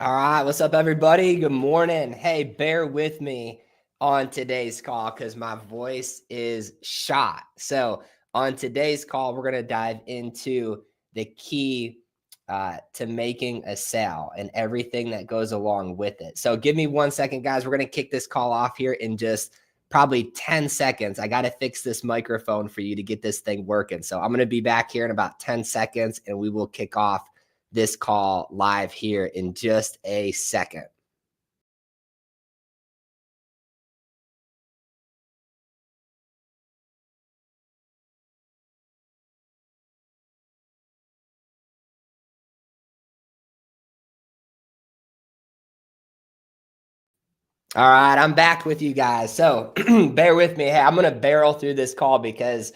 All right, what's up, everybody? Good morning. Hey, bear with me on today's call because my voice is shot. So, on today's call, we're going to dive into the key to making a sale and everything that goes along with it. So, give me 1 second, guys. We're going to kick this call off here in just probably 10 seconds. I got to fix this microphone for you to get this thing working. So, I'm going to be back here in about 10 seconds and we will kick off this call live here in just a second. All right, I'm back with you guys. So bear with me. Hey, I'm going to barrel through this call because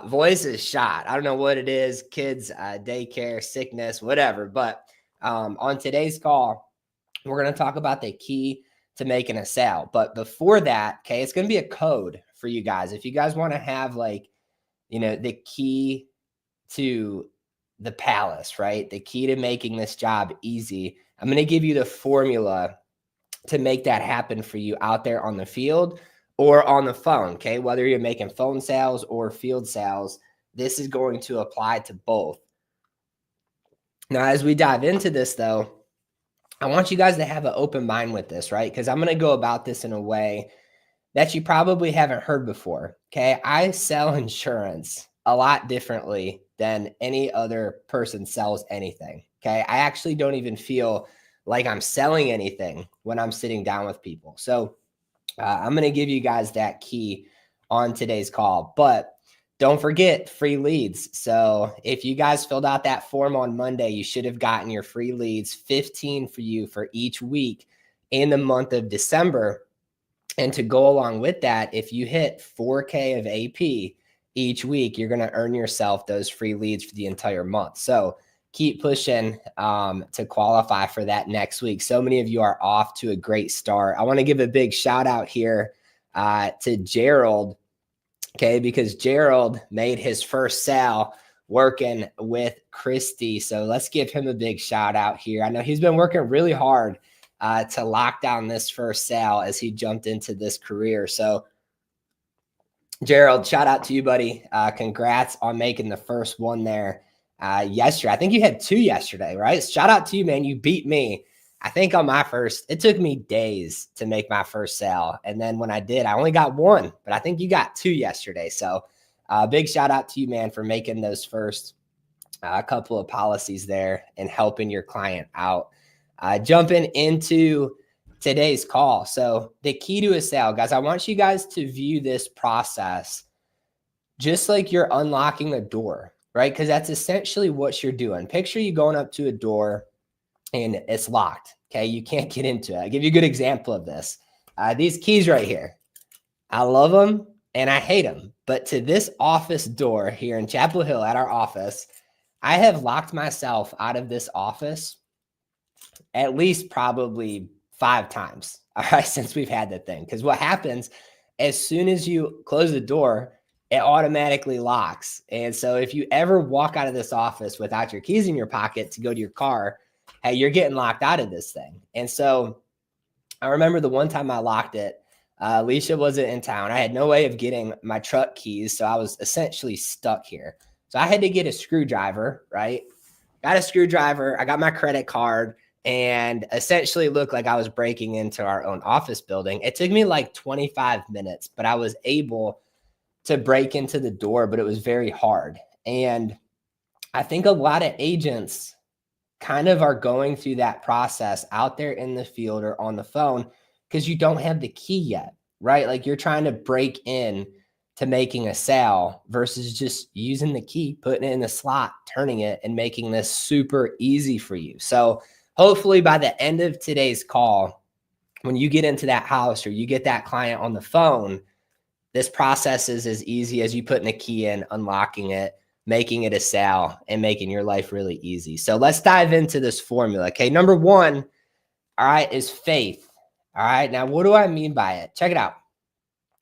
voice is shot. I don't know what it is, kids, daycare, sickness, whatever. But on today's call, we're going to talk about the key to making a sale. But before that, okay, it's going to be a code for you guys. If you guys want to have the key to the palace, right? The key to making this job easy. I'm going to give you the formula to make that happen for you out there on the field or on the phone, okay? Whether you're making phone sales or field sales, this is going to apply to both. Now, as we dive into this, though, I want you guys to have an open mind with this, right? Because I'm going to go about this in a way that you probably haven't heard before, okay? I sell insurance a lot differently than any other person sells anything, okay? I actually don't even feel like I'm selling anything when I'm sitting down with people. So I'm going to give you guys that key on today's call. But don't forget free leads. So if you guys filled out that form on Monday, you should have gotten your free leads, 15 for you for each week in the month of December. And to go along with that, if you hit 4K of AP each week, you're going to earn yourself those free leads for the entire month. So keep pushing to qualify for that next week. So many of you are off to a great start. I want to give a big shout out here to Gerald, okay, because Gerald made his first sale working with Christy. So let's give him a big shout out here. I know he's been working really hard to lock down this first sale as he jumped into this career. So Gerald, shout out to you, buddy. Congrats on making the first one there yesterday. I think you had 2 yesterday, right? Shout out to you, man. You beat me. I think on my first, it took me days to make my first sale. And then when I did, I only got 1, but I think you got 2 yesterday. So big shout out to you, man, for making those first couple of policies there and helping your client out. Jumping into today's call. So the key to a sale, guys, I want you guys to view this process just like you're unlocking a door, right? Because that's essentially what you're doing. Picture you going up to a door and it's locked. Okay. You can't get into it. I'll give you a good example of this. These keys right here. I love them and I hate them. But to this office door here in Chapel Hill at our office, I have locked myself out of this office at least probably 5 times, all right, since we've had the thing. Because what happens as soon as you close the door, it automatically locks. And so if you ever walk out of this office without your keys in your pocket to go to your car, hey, you're getting locked out of this thing. And so I remember the one time I locked it, Alicia wasn't in town. I had no way of getting my truck keys. So I was essentially stuck here. So I had to get a screwdriver, right? Got a screwdriver. I got my credit card and essentially looked like I was breaking into our own office building. It took me like 25 minutes, but I was able to break into the door, but it was very hard. And I think a lot of agents kind of are going through that process out there in the field or on the phone because you don't have the key yet, right? Like you're trying to break in to making a sale versus just using the key, putting it in the slot, turning it, and making this super easy for you. So hopefully by the end of today's call, when you get into that house or you get that client on the phone, this process is as easy as you putting a key in, unlocking it, making it a sale, and making your life really easy. So let's dive into this formula. Okay, number 1, all right, is faith. All right, now what do I mean by it? Check it out.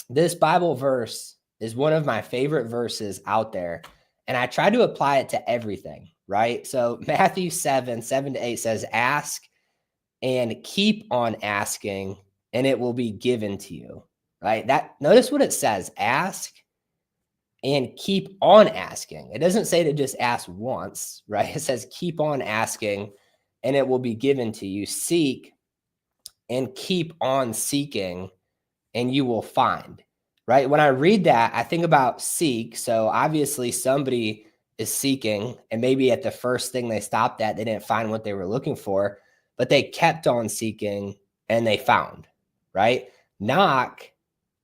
This Bible verse is one of my favorite verses out there, and I try to apply it to everything, right? So Matthew 7:7-8 says, ask and keep on asking, and it will be given to you. Right? Notice what it says: ask and keep on asking. It doesn't say to just ask once, right? It says keep on asking and it will be given to you. Seek and keep on seeking and you will find, right? When I read that, I think about seek. So obviously somebody is seeking, and maybe at the first thing they stopped at, they didn't find what they were looking for, but they kept on seeking and they found, right? Knock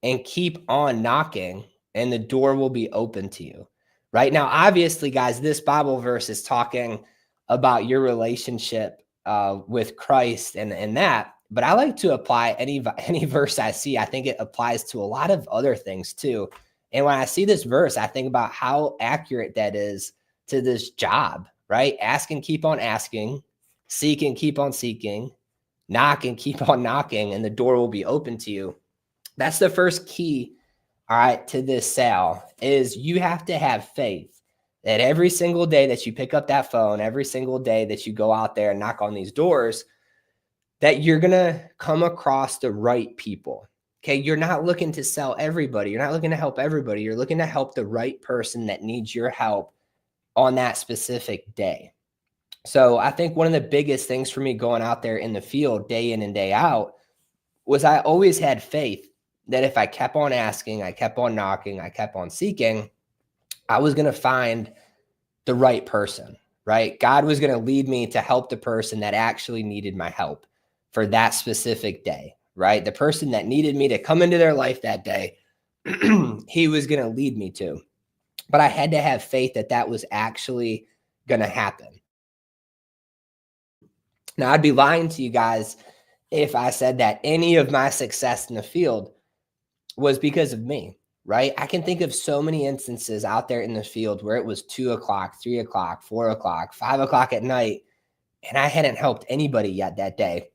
and keep on knocking and the door will be open to you. Right now, obviously, guys, this Bible verse is talking about your relationship with Christ and that. But I like to apply any verse I see. I think it applies to a lot of other things too. And when I see this verse, I think about how accurate that is to this job. Right? Ask and keep on asking, seek and keep on seeking, knock and keep on knocking, and the door will be open to you. That's the first key, all right, to this sale is you have to have faith that every single day that you pick up that phone, every single day that you go out there and knock on these doors, that you're going to come across the right people. Okay. You're not looking to sell everybody. You're not looking to help everybody. You're looking to help the right person that needs your help on that specific day. So I think one of the biggest things for me going out there in the field day in and day out was I always had faith that if I kept on asking, I kept on knocking, I kept on seeking, I was going to find the right person, right? God was going to lead me to help the person that actually needed my help for that specific day, right? The person that needed me to come into their life that day, he was going to lead me to. But I had to have faith that that was actually going to happen. Now, I'd be lying to you guys if I said that any of my success in the field was because of me, right? I can think of so many instances out there in the field where it was 2 o'clock, 3 o'clock, 4 o'clock, 5 o'clock at night, and I hadn't helped anybody yet that day.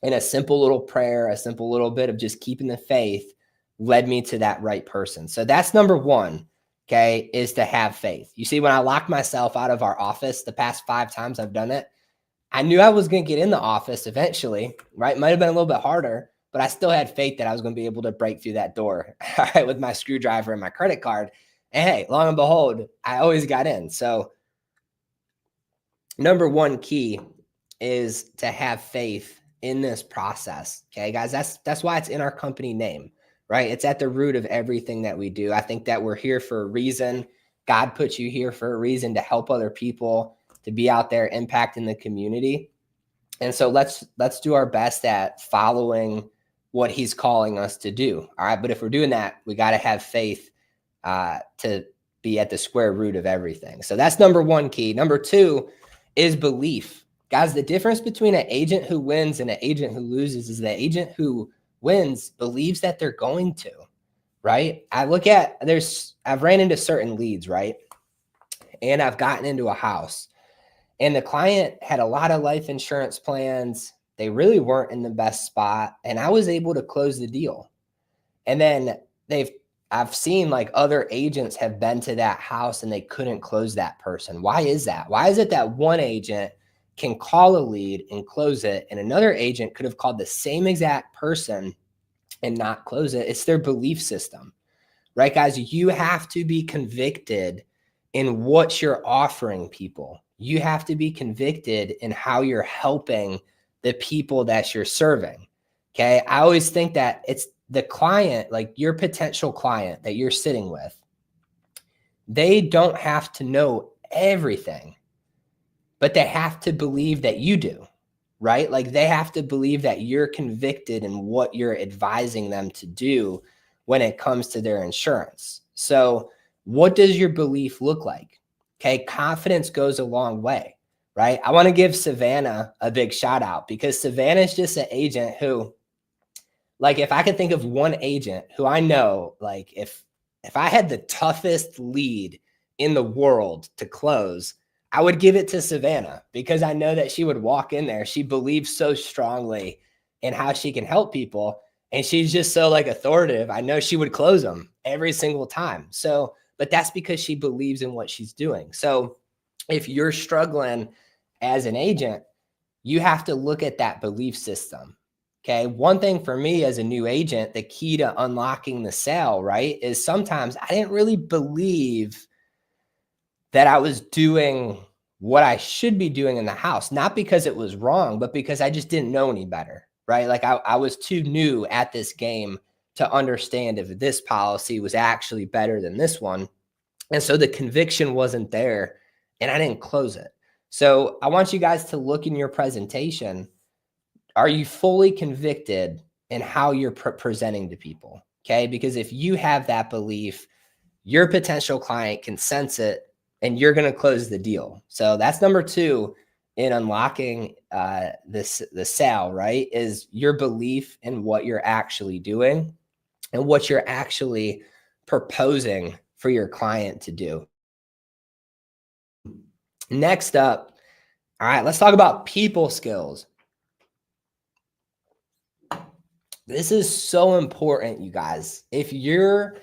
And a simple little prayer, a simple little bit of just keeping the faith led me to that right person. So that's number one, okay, is to have faith. You see, when I locked myself out of our office the past 5 times I've done it, I knew I was going to get in the office eventually, right? Might have been a little bit harder, but I still had faith that I was going to be able to break through that door, all right, with my screwdriver and my credit card. And hey, lo and behold, I always got in. So number one key is to have faith in this process. Okay, guys, that's why it's in our company name, right? It's at the root of everything that we do. I think that we're here for a reason. God put you here for a reason to help other people, to be out there impacting the community. And so let's do our best at following what he's calling us to do. All right. But if we're doing that, we got to have faith to be at the square root of everything. So that's number one key. Number two is belief. Guys, the difference between an agent who wins and an agent who loses is the agent who wins believes that they're going to, right? I've ran into certain leads, right? And I've gotten into a house. And the client had a lot of life insurance plans. They really weren't in the best spot. And I was able to close the deal. And then I've seen like other agents have been to that house and they couldn't close that person. Why is that? Why is it that one agent can call a lead and close it, and another agent could have called the same exact person and not close it? It's their belief system, right, guys? You have to be convicted in what you're offering people. You have to be convicted in how you're helping the people that you're serving. Okay. I always think that it's the client, like your potential client that you're sitting with. They don't have to know everything, but they have to believe that you do, right? Like they have to believe that you're convicted in what you're advising them to do when it comes to their insurance. So what does your belief look like? Okay, confidence goes a long way, right? I want to give Savannah a big shout out because Savannah is just an agent who, like, if I could think of one agent who I know, like if I had the toughest lead in the world to close, I would give it to Savannah because I know that she would walk in there. She believes so strongly in how she can help people. And she's just so like authoritative. I know she would close them every single time. So, but that's because she believes in what she's doing. So if you're struggling as an agent, you have to look at that belief system. Okay. One thing for me as a new agent, the key to unlocking the sale, right, is sometimes I didn't really believe that I was doing what I should be doing in the house, not because it was wrong, but because I just didn't know any better, right? Like I was too new at this game to understand if this policy was actually better than this one. And so the conviction wasn't there and I didn't close it. So I want you guys to look in your presentation. Are you fully convicted in how you're presenting to people? Okay. Because if you have that belief, your potential client can sense it and you're going to close the deal. So that's number 2 in unlocking the sale, right? Is your belief in what you're actually doing and what you're actually proposing for your client to do. Next up, all right, let's talk about people skills. This is so important, you guys. If you're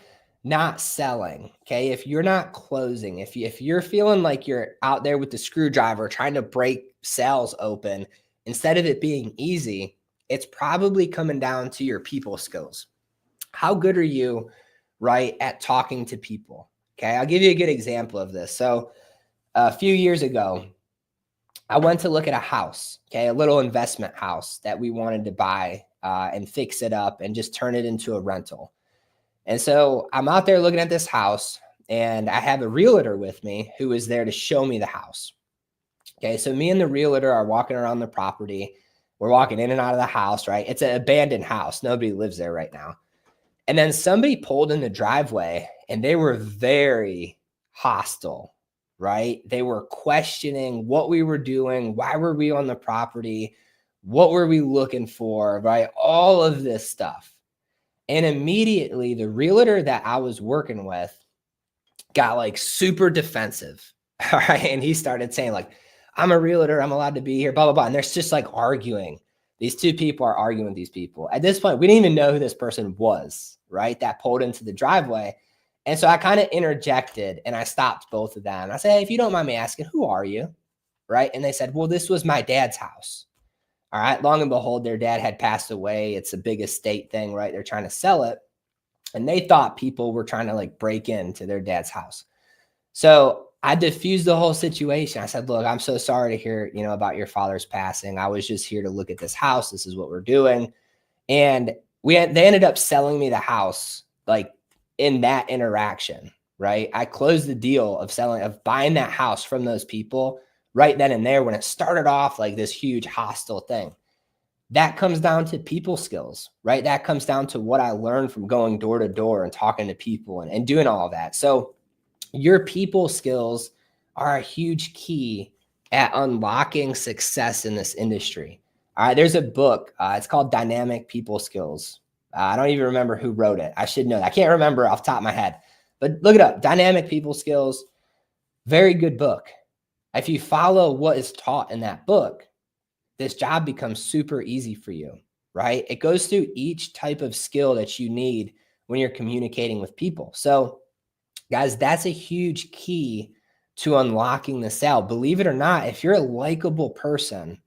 not selling, okay, if you're not closing, if you're feeling like you're out there with the screwdriver trying to break sales open, instead of it being easy, it's probably coming down to your people skills. How good are you, right, at talking to people? Okay, I'll give you a good example of this. So a few years ago, I went to look at a house, okay, a little investment house that we wanted to buy and fix it up and just turn it into a rental. And so I'm out there looking at this house and I have a realtor with me who is there to show me the house. Okay, so me and the realtor are walking around the property. We're walking in and out of the house, right? It's an abandoned house. Nobody lives there right now. And then somebody pulled in the driveway and they were very hostile, right? They were questioning what we were doing. Why were we on the property? What were we looking for, right? All of this stuff. And immediately the realtor that I was working with got like super defensive. All right. And he started saying, like, I'm a realtor, I'm allowed to be here, blah, blah, blah. And there's just like arguing. These two people are arguing with these people. At this point, we didn't even know who this person was, right? That pulled into the driveway. And so I kind of interjected and I stopped both of them. I said, hey, if you don't mind me asking, who are you? Right. And they said, well, this was my dad's house. All right. Long and behold, their dad had passed away. It's a big estate thing, right? They're trying to sell it. And they thought people were trying to like break into their dad's house. So I diffused the whole situation. I said, look, I'm so sorry to hear, about your father's passing. I was just here to look at this house. This is what we're doing. And they ended up selling me the house like in that interaction, right? I closed the deal of buying that house from those people right then and there when it started off like this huge hostile thing. That comes down to people skills, right? That comes down to what I learned from going door to door and talking to people and doing all of that. So your people skills are a huge key at unlocking success in this industry. All right, there's a book. It's called Dynamic People Skills. I don't even remember who wrote it. I should know that. I can't remember off the top of my head, but look it up. Dynamic People Skills. Very good book. If you follow what is taught in that book, this job becomes super easy for you, right? It goes through each type of skill that you need when you're communicating with people. So guys, that's a huge key to unlocking the sale. Believe it or not, if you're a likable person,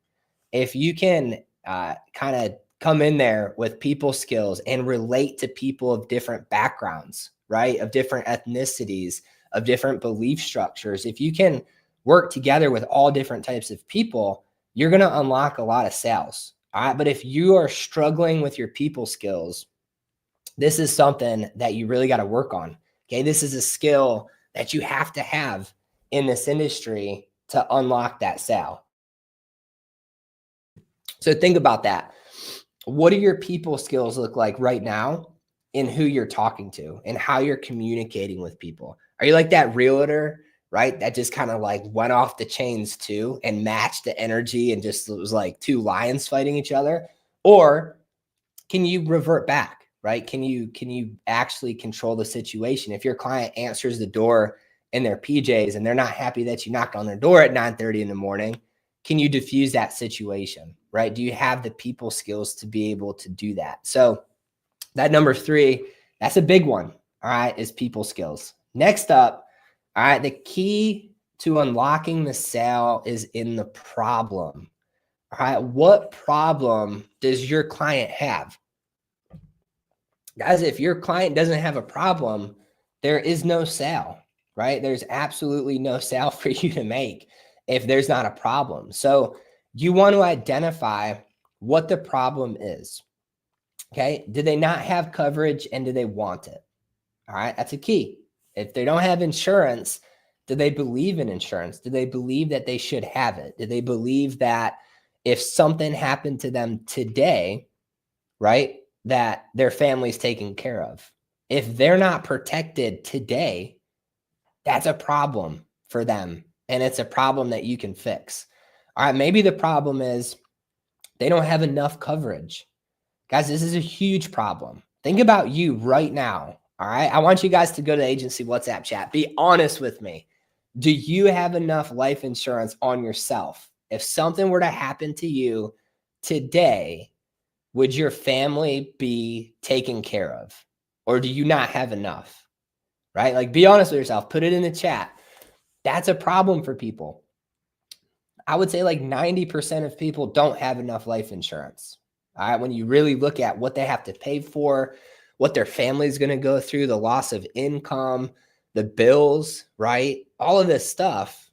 if you can kind of come in there with people skills and relate to people of different backgrounds, right? Of different ethnicities, of different belief structures, if you can work together with all different types of people, you're going to unlock a lot of sales. All right. But if you are struggling with your people skills, this is something that you really got to work on. Okay. This is a skill that you have to have in this industry to unlock that sale. So think about that. What do your people skills look like right now in who you're talking to and how you're communicating with people? Are you like that realtor, right? That just kind of like went off the chains too and matched the energy and just was like two lions fighting each other? Or can you revert back, right? Can you actually control the situation? If your client answers the door in their PJs and they're not happy that you knocked on their door at 9:30 in the morning, can you diffuse that situation, right? Do you have the people skills to be able to do that? So that number 3, that's a big one, all right, is people skills. Next up, all right, the key to unlocking the sale is in the problem. All right. What problem does your client have? Guys, if your client doesn't have a problem, there is no sale, right? There's absolutely no sale for you to make if there's not a problem. So you want to identify what the problem is. Okay. Do they not have coverage and do they want it? All right. That's a key. If they don't have insurance, do they believe in insurance? Do they believe that they should have it? Do they believe that if something happened to them today, right, that their family's taken care of? If they're not protected today, that's a problem for them. And it's a problem that you can fix. All right. Maybe the problem is they don't have enough coverage. Guys, this is a huge problem. Think about you right now. All right. I want you guys to go to the agency WhatsApp chat. Be honest with me. Do you have enough life insurance on yourself? If something were to happen to you today, would your family be taken care of? Or do you not have enough? Right? Like, be honest with yourself. Put it in the chat. That's a problem for people. I would say like 90% of people don't have enough life insurance. All right. When you really look at what they have to pay for, what their family is going to go through, the loss of income, the bills, right? All of this stuff,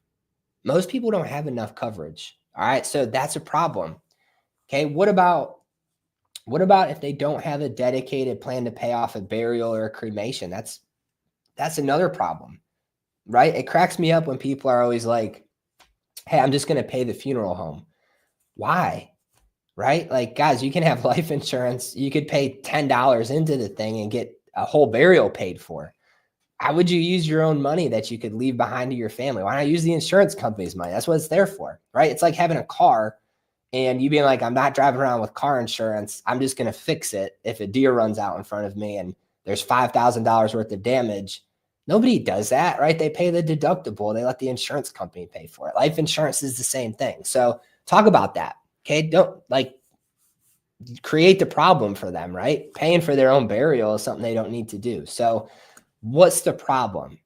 most people don't have enough coverage. All right. So that's a problem. Okay. What about if they don't have a dedicated plan to pay off a burial or a cremation? That's another problem, right? It cracks me up when people are always like, hey, I'm just going to pay the funeral home. Why? Right? Like, guys, you can have life insurance. You could pay $10 into the thing and get a whole burial paid for. How would you use your own money that you could leave behind to your family? Why not use the insurance company's money? That's what it's there for, right? It's like having a car and you being like, I'm not driving around with car insurance. I'm just going to fix it if a deer runs out in front of me and there's $5,000 worth of damage. Nobody does that, right? They pay the deductible. They let the insurance company pay for it. Life insurance is the same thing. So talk about that. Okay. Don't create the problem for them, right? Paying for their own burial is something they don't need to do. So what's the problem?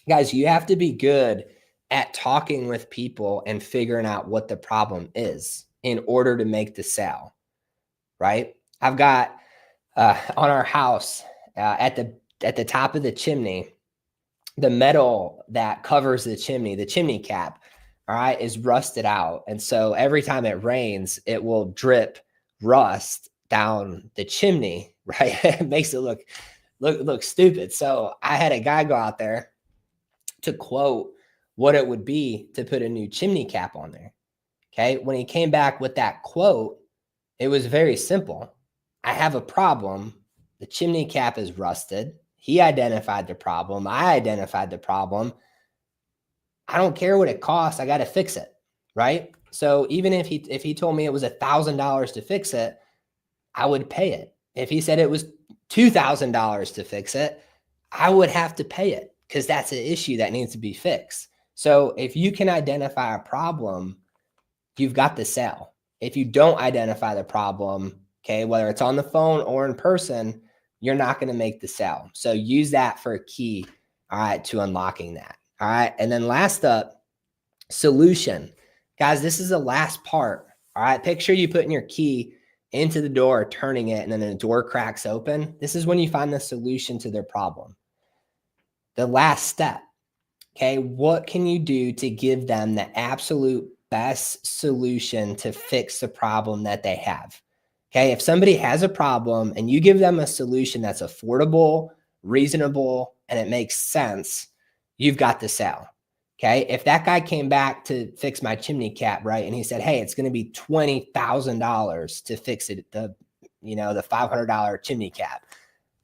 Guys, you have to be good at talking with people and figuring out what the problem is in order to make the sale, right? I've got on our house at the top of the chimney, the metal that covers the chimney cap, all right, is rusted out. And so every time it rains, it will drip rust down the chimney, right? It makes it look stupid. So I had a guy go out there to quote what it would be to put a new chimney cap on there. Okay. When he came back with that quote, it was very simple. I have a problem. The chimney cap is rusted. He identified the problem. I identified the problem. I don't care what it costs. I got to fix it. Right. So even if he told me it was $1,000 to fix it, I would pay it. If he said it was $2,000 to fix it, I would have to pay it because that's an issue that needs to be fixed. So if you can identify a problem, you've got the sale. If you don't identify the problem, okay, whether it's on the phone or in person, you're not going to make the sale. So use that for a key, all right, to unlocking that. All right. And then last up, solution. Guys, this is the last part. All right. Picture you putting your key into the door, turning it, and then the door cracks open. This is when you find the solution to their problem. The last step. Okay. What can you do to give them the absolute best solution to fix the problem that they have? Okay. If somebody has a problem and you give them a solution that's affordable, reasonable, and it makes sense, you've got the sale. Okay. If that guy came back to fix my chimney cap, right, and he said, hey, it's going to be $20,000 to fix it, the $500 chimney cap,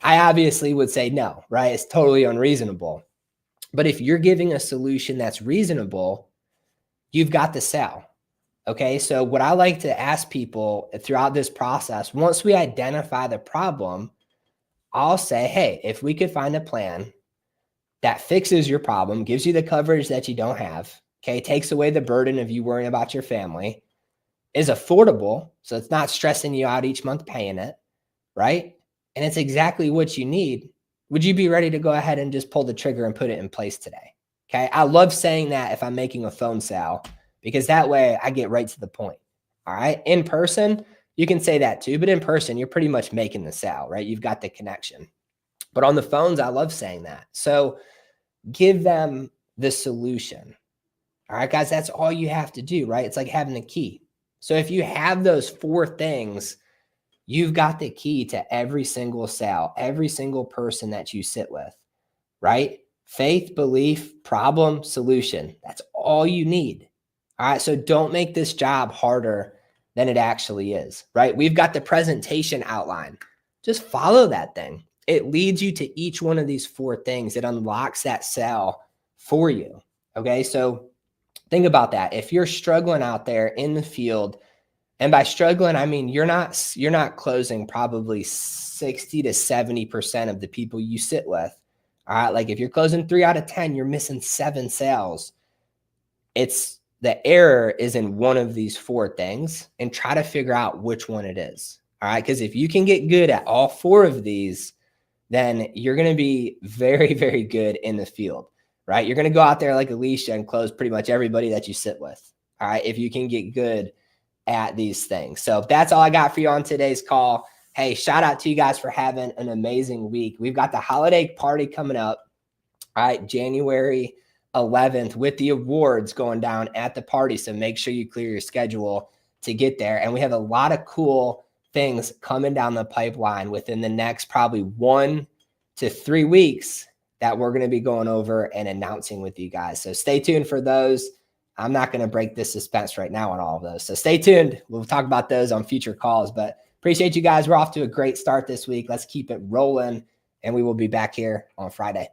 I obviously would say no, right? It's totally unreasonable. But if you're giving a solution that's reasonable, you've got the sale. Okay. So what I like to ask people throughout this process, once we identify the problem, I'll say, hey, if we could find a plan that fixes your problem, gives you the coverage that you don't have, okay, takes away the burden of you worrying about your family, is affordable, so it's not stressing you out each month paying it, right? And it's exactly what you need. Would you be ready to go ahead and just pull the trigger and put it in place today? Okay. I love saying that if I'm making a phone sale, because that way I get right to the point. All right. In person, you can say that too, but in person, you're pretty much making the sale, right? You've got the connection. But on the phones, I love saying that. So give them the solution. All right, guys, that's all you have to do, right? It's like having the key. So if you have those 4 things, you've got the key to every single sale, every single person that you sit with, right? Faith, belief, problem, solution. That's all you need. All right. So don't make this job harder than it actually is, right? We've got the presentation outline. Just follow that thing. It leads you to each one of these 4 things. It unlocks that sale for you. Okay. So think about that. If you're struggling out there in the field, and by struggling, I mean you're not closing probably 60 to 70% of the people you sit with. All right. Like if you're closing 3 out of 10, you're missing 7 sales. It's the error is in one of these 4 things, and try to figure out which one it is. All right. Because if you can get good at all 4 of these, then you're going to be very, very good in the field, right? You're going to go out there like Alicia and close pretty much everybody that you sit with. All right. If you can get good at these things. So that's all I got for you on today's call. Hey, shout out to you guys for having an amazing week. We've got the holiday party coming up. All right. January 11th with the awards going down at the party. So make sure you clear your schedule to get there. And we have a lot of cool things coming down the pipeline within the next probably 1 to 3 weeks that we're going to be going over and announcing with you guys. So stay tuned for those. I'm not going to break this suspense right now on all of those. So stay tuned. We'll talk about those on future calls, but appreciate you guys. We're off to a great start this week. Let's keep it rolling, and we will be back here on Friday.